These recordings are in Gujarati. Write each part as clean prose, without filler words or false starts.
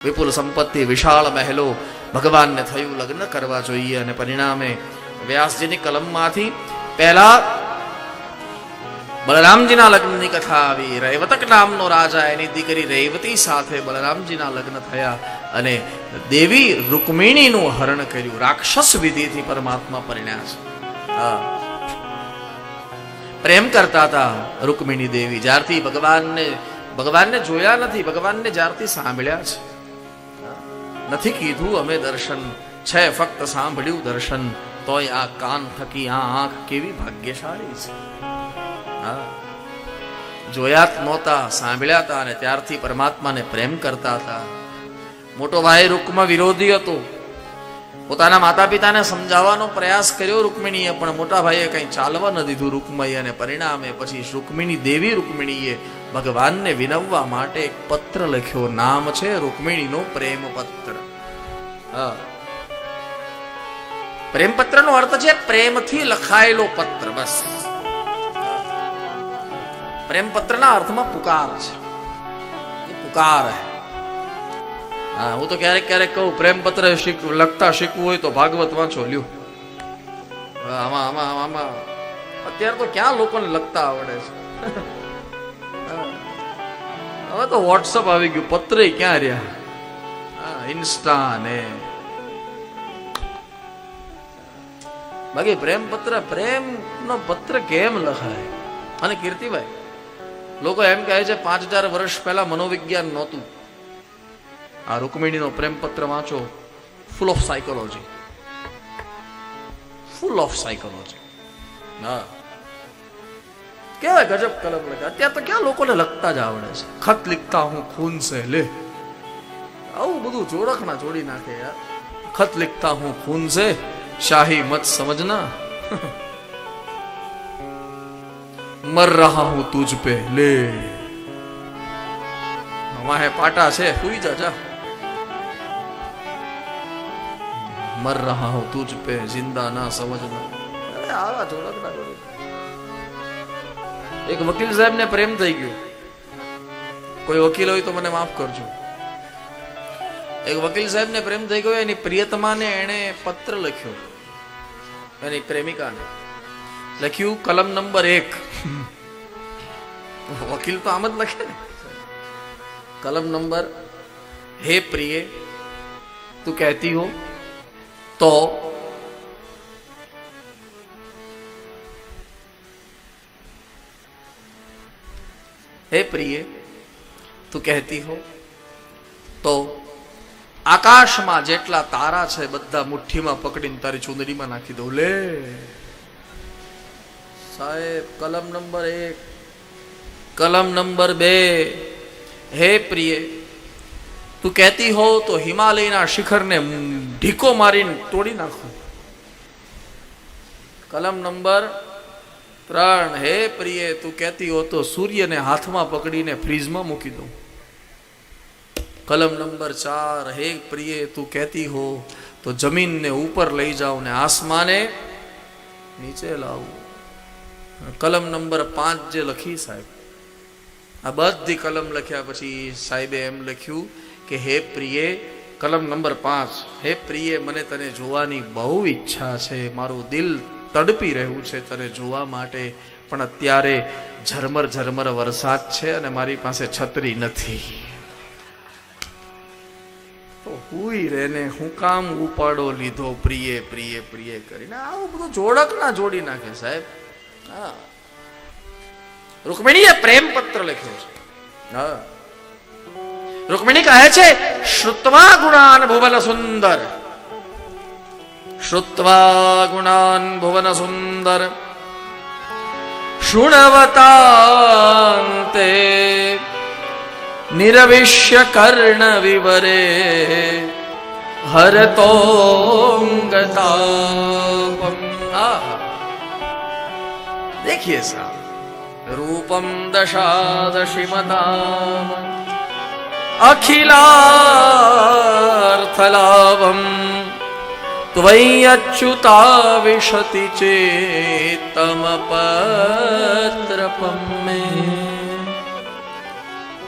વિપુલ સંપત્તિ, વિશાળ મહેલો, ભગવાનને થયું લગ્ન કરવા જોઈએ અને પરિણામે વ્યાસજીની કલમમાંથી પહેલા બલરામજીના લગ્નની કથા આવી. રૈવતક નામનો રાજા, એની દીકરી રૈવતી સાથે બલરામજીના લગ્ન થયા અને દેવી રૂકમિણીનું હરણ કર્યું. રાક્ષસ વિધિથી પરમાત્મા પરિણ્યા છે. પ્રેમ કરતા હતા રૂકમિણી દેવી. જ્યારથી ભગવાનને જોયા નથી, ભગવાનને જ્યારથી સાંભળ્યા છે. નથી કીધું અમે દર્શન, છે ફક્ત સાંભળ્યું દર્શન, તોય આ કાન થકી આ આંખ કેવી ભાગ્યશાળી છે. જોયા જ નહોતા, સાંભળ્યા હતા અને ત્યારથી પરમાત્માને પ્રેમ કરતા હતા. મોટો ભાઈ રૂકમાં વિરોધી હતો. પોતાના માતા પિતાને સમજાવવાનો પ્રયાસ કર્યો રૂકમિણીએ, પણ મોટા ભાઈએ કઈ ચાલવા ન દીધું રૂકમય, અને પરિણામે પછી રૂકમિણી દેવી રૂકમિણીએ ભગવાનને વિનવવા માટે એક પત્ર લખ્યો. નામ છે રૂકમિણીનો પ્રેમ પત્ર. પ્રેમ પત્ર નો અર્થ છે પ્રેમથી લખાયેલો પત્ર. બસ, પ્રેમ પત્રના અર્થમાં પુકાર છે. એ પુકાર હે. હું તો ક્યારેક ક્યારેક કહું, પ્રેમ પત્ર લખતા શીખવું હોય તો ભાગવત વાંચો લ્યો. આમાં અત્યારે તો ક્યાં લોકોને લખતા આવડે છે. હવે તો વોટ્સઅપ આવી ગયું, પત્ર ક્યાં રહ્યા. ઇન્સ્ટા ને બાકી પ્રેમ પત્ર, પ્રેમ નો પત્ર કેમ લખાય? અને કીર્તિભાઈ, લોકો એમ કહે છે 5000 વર્ષ પહેલા મનોવિજ્ઞાન નહોતું. આ રૂકમિણીનો પ્રેમ પત્ર વાંચો, full of psychology, full of psychology. હા, કેવા ગજબ કલમ લખે. અત્યારે તો ક્યાં લોકોને લખતા જ આવડે છે. ખત લિખતા હું ખૂન સે લે, આવું બધું જોડકના જોડી નાખે યાર. ખત લિખતા હું ખૂન સે, શાહી મત સમજના, મર રહા હું તુજ પે લે. વાહે પાટા છે, સુઈ જા. મર રહા હું તુજ પે, જિંદા ના સમજના. અરે આવા જોડકના જોડી. એક વકીલ સાહેબ ને પ્રેમ થઈ ગયો. કોઈ વકીલ હોય તો મને માફ કરજો. એક વકીલ સાહેબ ને પ્રેમ થઈ ગયો. એની પ્રિયતમાને એને પત્ર લખ્યો, એની પ્રેમિકાને લખ્યું, કલમ નંબર 1. વકીલ તો આમ જ લખે ને. કલમ નંબર, હે પ્રિય તું કહેતી હો તો હે પ્રિય તું કહેતી હો તો આકાશમાં જેટલા તારા છે બધા મુઠ્ઠીમાં પકડીને તારી ચુંદડીમાં નાખી દઉં. લે સાહેબ, કલમ નંબર 1. કલમ નંબર 2, હે પ્રિય તું કહેતી હો તો હિમાલયના શિખરને ઢીકો મારીને તોડી નાખો. કલમ નંબર 3, હે પ્રિય તું કહેતી હો તો સૂર્યને હાથમાં પકડીને ફ્રીજમાં મૂકી દઉં. કલમ નંબર 4, હે પ્રિય તું કહેતી હો તો જમીનને ઉપર લઈ જાઉં ને આસમાને નીચે લાવું. કલમ નંબર 5 જે લખી સાહેબ, આ બધી કલમ લખ્યા પછી સાહેબે એમ લખ્યું કે હે પ્રિય, કલમ નંબર 5, હે પ્રિય મને તને જોવાની બહુ ઈચ્છા છે. મારું દિલ તડપી રહ્યું છે તને જોવા માટે, પણ અત્યારે ઝરમર ઝરમર વરસાદ છે અને મારી પાસે છત્રી નથી. તો હુઈ રેને હું કામ ઉપાડો લીધો પ્રિય પ્રિય પ્રિય કરીને. આવું બધું જોડક ના જોડી નાખે સાહેબ. હા, રૂકમિણીએ પ્રેમ પત્ર લખ્યો છે. હા, રૂકમિણી કહે છે, શ્રુત્વા ગુણાન ભુવન સુંદર, શ્રુત્વા ગુણાન ભુવન સુંદર, શૃણવતાંતે નિરવિશ્ય કર્ણ વિવરે, હરતોંગતાપમ. देखिए साहब, रूपम दशादशिमताम अखिलार्थलाभम त्वयि अच्युता विशति चेतम पत्रपम में.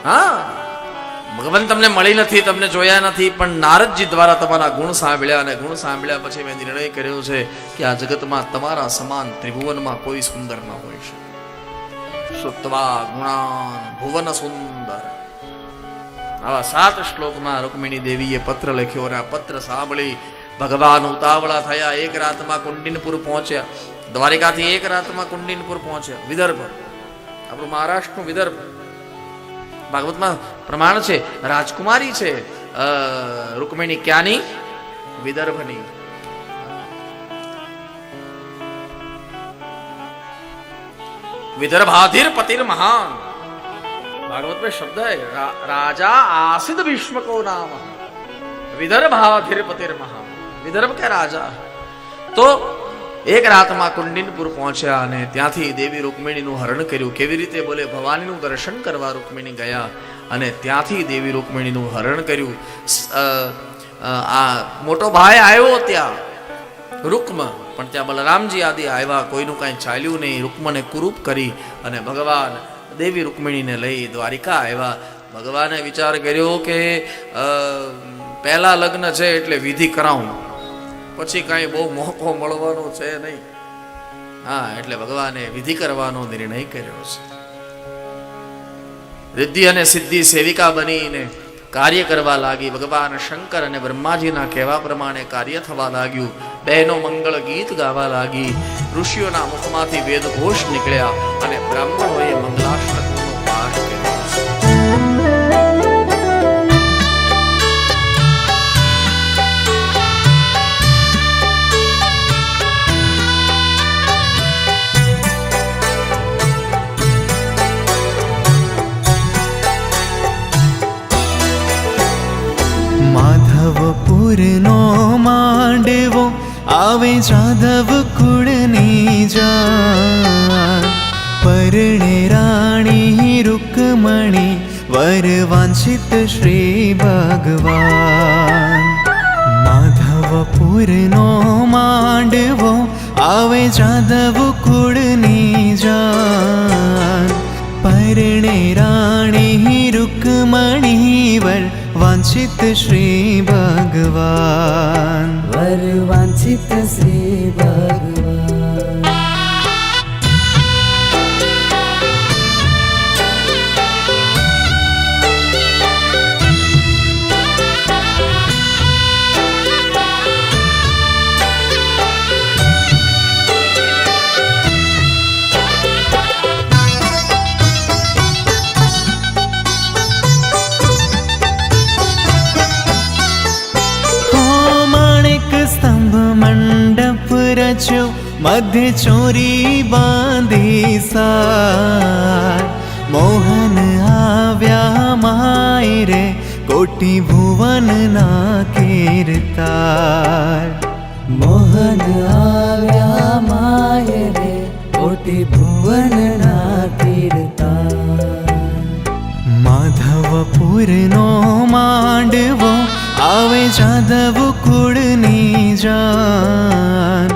હા, ભગવાન તમને મળી નથી, તમને જોયા નથી, પણ નારદજી દ્વારા તમારા ગુણ સાંભળ્યા અને ગુણ સાંભળ્યા પછી મેં નિર્ણય કર્યો છે કે આ જગતમાં તમારા સમાન ત્રિભુવનમાં કોઈ સુંદર ન હોય શકે. સુત્વા ગુણાન ભુવન સુંદર. આવા 7 શ્લોકમાં રૂકમિણી દેવીએ પત્ર લખ્યો અને આ પત્ર સાંભળી ભગવાન ઉતાવળા થયા. એક રાતમાં કુંડિનપુર પહોંચ્યા. દ્વારિકાથી એક રાતમાં કુંડિનપુર પહોંચ્યા. વિદર્ભ, આપણું મહારાષ્ટ્રનું વિદર્ભ. ભાગવતમાં પ્રમાણ છે રાજકુમારી છે રૂકમિણી. ક્યાંની? વિદર્ભની. विदर्भाधिर पतिर महान. भागवत में शब्द है राजा आसिद भीष्म को नाम विदर्भाधिर पतिर महान. विदर्भ के राजा. तो એક રાતમાં કુંડિનપુર પહોંચ્યા અને ત્યાંથી દેવી રૂકમિણીનું હરણ કર્યું. કેવી રીતે? બોલે ભવાનીનું દર્શન કરવા રૂકમિણી ગયા અને ત્યાંથી દેવી રૂકમિણીનું હરણ કર્યું. આ મોટો ભાઈ આવ્યો ત્યાં રૂકમ, પણ ત્યાં બલરામજી આદિ આવ્યા. કોઈનું કાંઈ ચાલ્યું નહીં. રૂકમને કુરૂપ કરી અને ભગવાન દેવી રૂકમિણીને લઈ દ્વારિકા આવ્યા. ભગવાને વિચાર કર્યો કે પહેલા લગ્ન છે એટલે વિધિ કરાવું, પછી કાંઈ બહુ મોકો મળવાનો છે નહીં. હા, એટલે ભગવાને વિધિ કરવાનો નિર્ણય કર્યો છે. રિદ્ધિ અને સિદ્ધિ સેવિકા બનીને કાર્ય કરવા લાગી. ભગવાન શંકર અને બ્રહ્માજીના કહેવા પ્રમાણે કાર્ય થવા લાગ્યું. બહેનો મંગળ ગીત ગાવા લાગી. ઋષિઓના મુખમાંથી વેદ ઘોષ નીકળ્યા અને બ્રાહ્મણોએ મંગલાષ્ટકનો પાઠ કર્યો છે. માધવપુરનો માંડવો આવે જાદવ કુળની જાન. પરણે રાણી રૂકમણી વર વાંછિત શ્રી ભગવાન. માધવપુરનો માંડવો આવે જાદવ કુળની જાન. પરણે રાણી રૂકમણી વર વાંછિત શ્રી ભગવાન. वर वांछित श्री भगवान. મંડપ રચ્યો મધ્ય ચોરી બાંધી સાર. મોહન આવ્યા માય રે કોટી ભુવન ના કીર્તાર. मोहन आव्या माय रे कोटि भुवन ना कीर्ता. માધવપુરનો માંડવો આવે જાદવ કુળની જાન.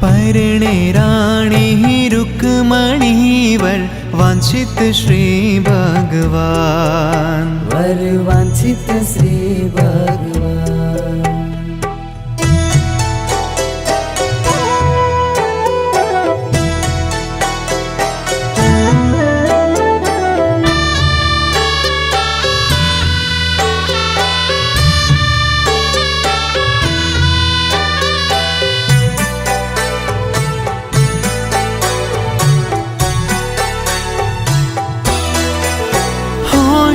પરણે રાણી રૂકમણી વર વાંછિત શ્રી ભગવાન. वर वांछित श्री भगवान.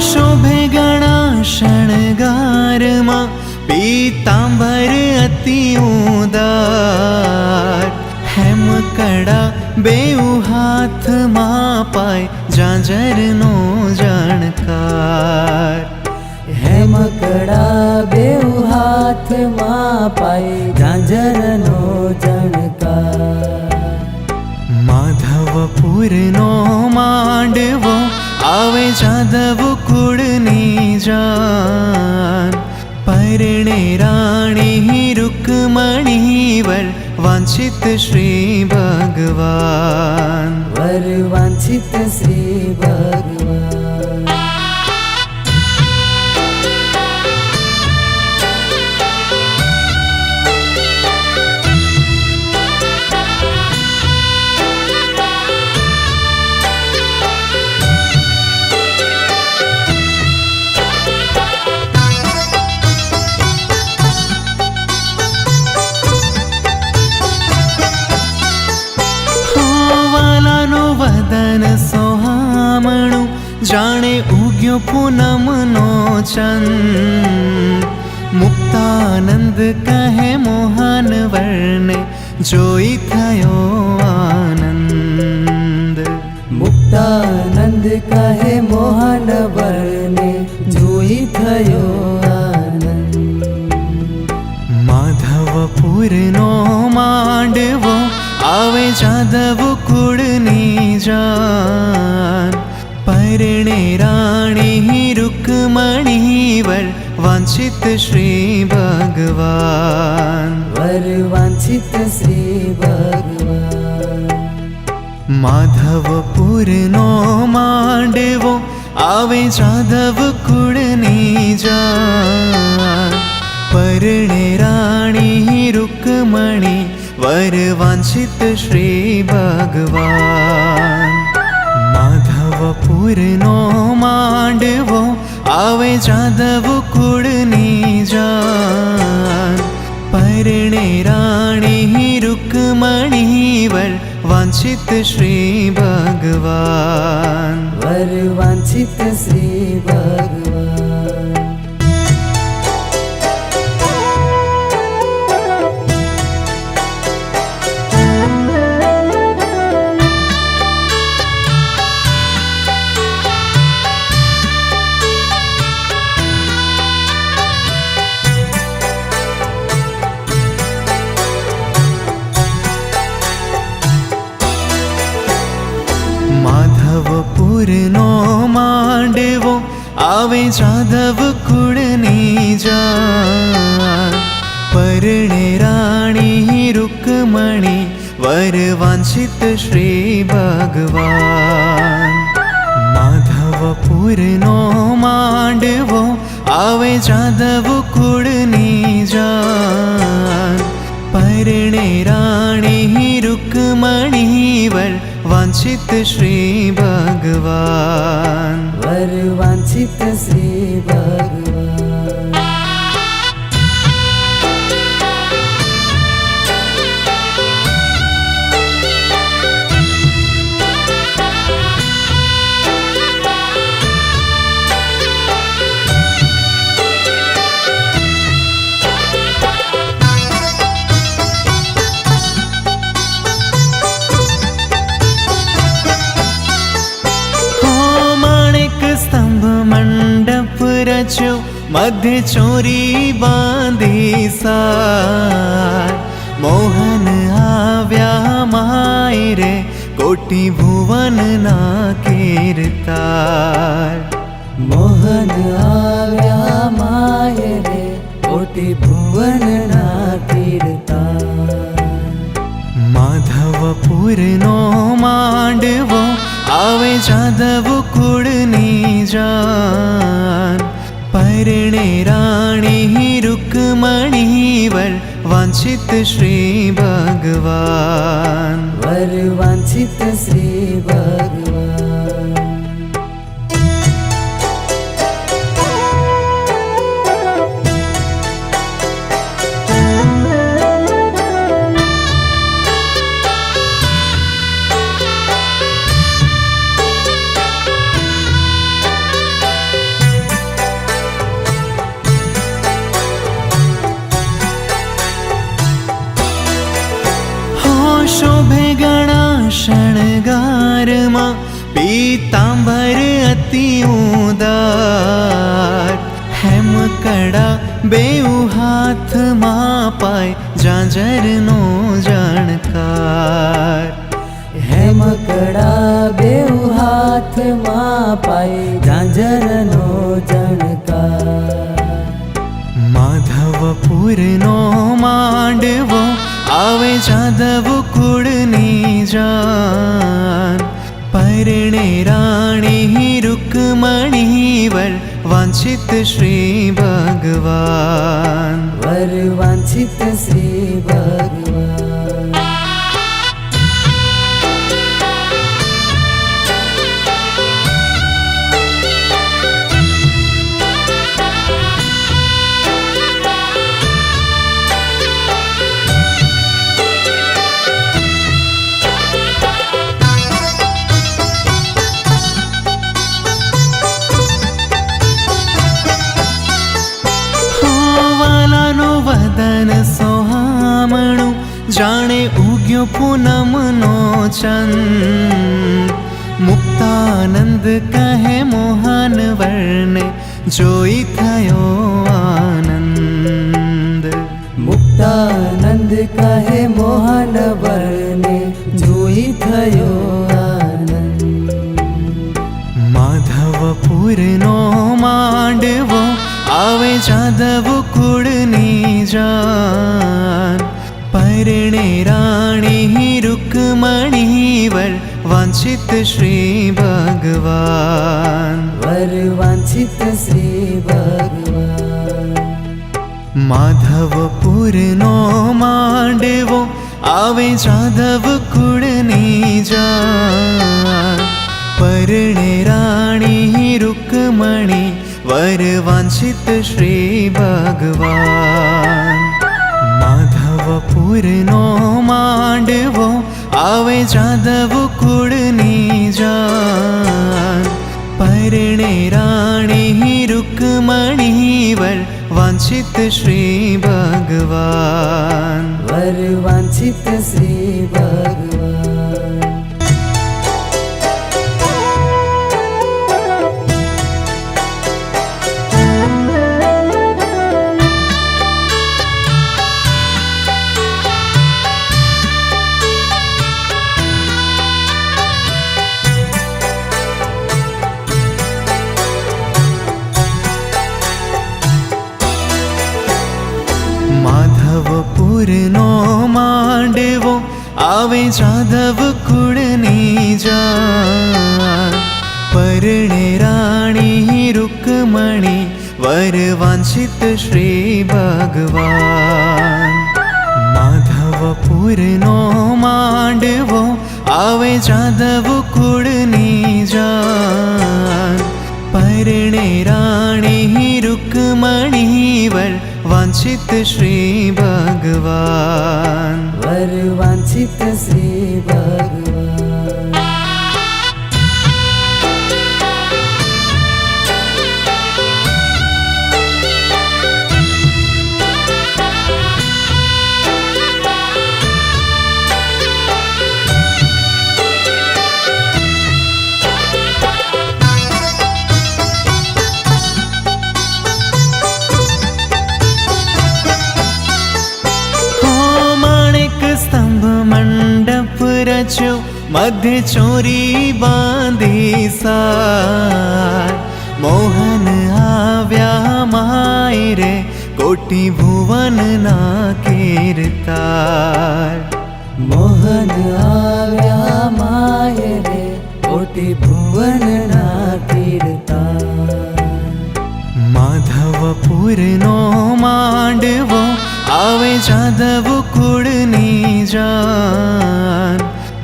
શોભે ઘણા શણગારમાં પીતાંબર અતિ ઉદાર. હેમકડા બેઉ હાથમાં પાય ઝાંઝરનો જાણકાર. हेमकड़ा बेउ हाथ मां पाए झांझरनो जणकार. માધવપુરનો માંડવો આવે જાદવ કુળની જાન. પરણે રાણી રૂકમણી વર વાંછિત શ્રી ભગવાન. वर वांछित श्री भगवान. ઉગ્યો પૂનમનો ચંદ મુક્તાનંદ કહે મોહન વર્ણે જોઈ થયો આનંદ મુક્તાનંદ કહે મોહન વર્ણે જોઈ થયો આનંદ માધવપુરનો માંડવો આવે જાદવ કુળની જાન પરણે રાણી રૂકમણી વર વાંછિત શ્રી ભગવાન વર વાંછિત શ્રી ભગવાન માધવપુરનો માંડવો આવે જાદવ કુળની જાન પરણે રાણી રૂકમણી વર વાંછિત શ્રી ભગવાન માધવપુરનો માંડવો આવે જાદવ કુળની જાન પરણે રાણી રૂકમણી વર વાંછિત શ્રી ભગવાન વર વાંછિત શ્રી ભગવાન માધવપુરનો માંડવો આવે જાદવ કુળની જાન પરણે રાણી રૂકમણી વર વાંછિત શ્રી ભગવાન માધવપુરનો માંડવો આવે જાદવ કુળની જાન પરણે રાણી રૂકમણી વર વાંછિત શ્રી ભગવાન વર વાંછિત શ્રી ભગવાન રચ્યો મધ્ય ચોરી બાંધી સાર મોહન આવ્યા માય રે કોટી ભુવનના કીર્તાર મોહન આવ્યા માય રે કોટી ભુવનના કીર્તાર માધવપુરનો માંડવો આવે જાદવ કુળની જાન પરણે રાણી રૂકમણી વર વાંછિત શ્રી ભગવાન વર વાંછિત શ્રી ભગવાન શોભે ઘણા શણગારમાં પીતાંબર અતિ ઉદાર હેમ કડા બેઉ હાથમાં પાય ઝાંઝરનો જાણકાર હેમ કડા બેઉ હાથમાં પાય ઝાંઝરનો જણકાર માધવપુરનો માંડવો આવે જાદવ કુળની જાન પરણે રાણી રૂકમણી વર વાંછિત શ્રી ભગવાન વર વાંછિત શ્રી ભગવાન વદન સોહામણું જાણે ઉગ્યો પૂનમનો ચંદ મુક્તાનંદ કહે મોહન વર્ણે જોઈ થયો આનંદ મુક્તાનંદ કહે મોહન વર્ણે જોઈ થયો આનંદ માધવપુરનો માંડવો આવે જાદવ કુળની જાન પરણે રાણી રૂકમણી વર વાંછિત શ્રી ભગવાન વર વાંછિત શ્રી ભગવાન માધવપુરનો માંડવો આવે જાદવ કુળની જાન પરણે રાણી રૂકમણી વર વાંછિત શ્રી ભગવાન માધવપુરનો માંડવો આવે જાદવ કુળની જાન પરણે રાણી રૂકમણી વર વાંછિત શ્રી ભગવાન વર વાંછિત શ્રી ભગવાન માધવપુરનો માંડવો આવે જાદવ કુળની જાન પરણે રાણી રૂકમણી વર વાંછિત શ્રી ભગવાન માધવપુરનો માંડવો આવે જાદવ કુળની જાન પરણે રાણી રૂકમણી વર વાંછિત શ્રી ભગવાન વર વાંછિત શ્રી ભગવાન રચ્યો મધ્ય ચોરી બાંધી સાર મોહન આવ્યા માય રે કોટી ભુવનના કીર્તાર મોહન આવ્યા માય રે કોટી ભુવનના કીર્તાર માધવપુરનો માંડવો આવે જાદવ કુળની જાન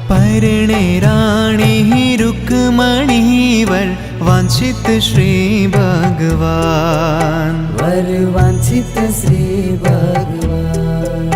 પરણે રાણી રૂકમણી વર વાંછિત શ્રી ભગવાન વર વાંછિત શ્રી ભગવાન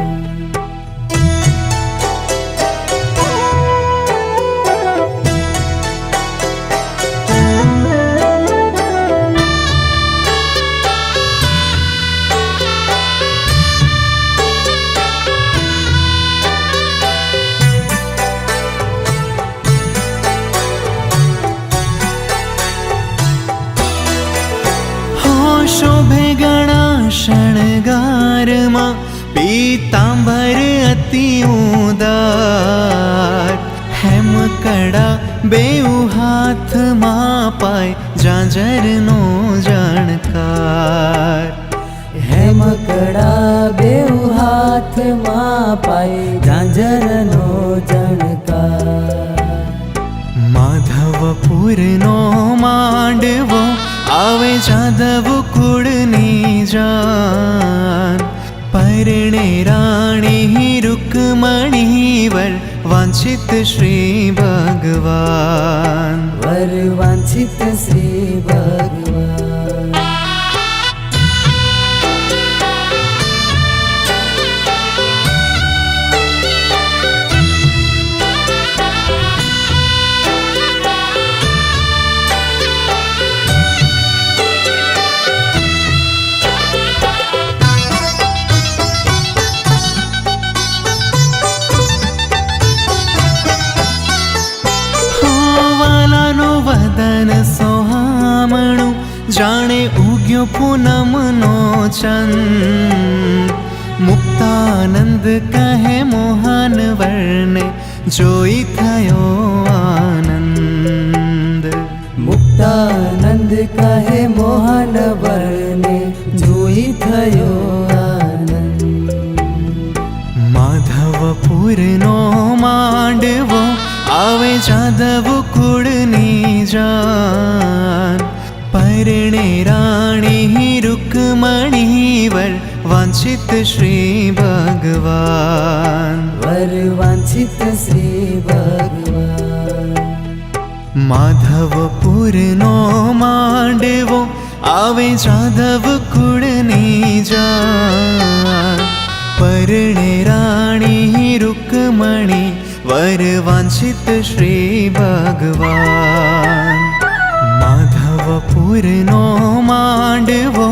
શોભે ઘણા શણગારમાં પીતાંબર અતિ ઉદાર હેમ કડા બેઉ હાથમાં પાય ઝાંઝરનો જાણકાર હેમ કડા બેઉ હાથમાં પાય ઝાંઝરનો જણકાર માધવપુરનો માંડવો આવે જાદવ કુળની જાન પરણે રાણી રૂકમણી વર વાંછિત શ્રી ભગવાન વર વાંછિત શ્રી ભગવાન ઉગ્યો પૂનમનો ચંદ મુક્તાનંદ કહે મોહન વર્ણે જોઈ થયો આનંદ મુક્તાનંદ કહે મોહન વર્ણે જોઈ થયો આનંદ માધવપુરનો માંડવો આવે જાદવ કુળની જાન પરણે રાણી રૂકમણી વર વાંછિત શ્રી ભગવાન વર વાંછિત શ્રી ભગવાન માધવપુરનો માંડવો આવે જાદવ કુળની જાન પરણે રાણી રૂકમણી વર વાંછિત શ્રી ભગવાન માધવપુરનો માંડવો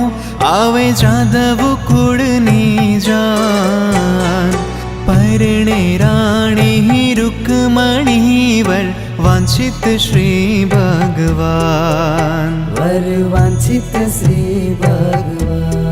આવે જાદવ કુળની જાન પરણે રાણી રૂકમણી વર વાંછિત શ્રી ભગવાન વર વાંછિત શ્રી ભગવાન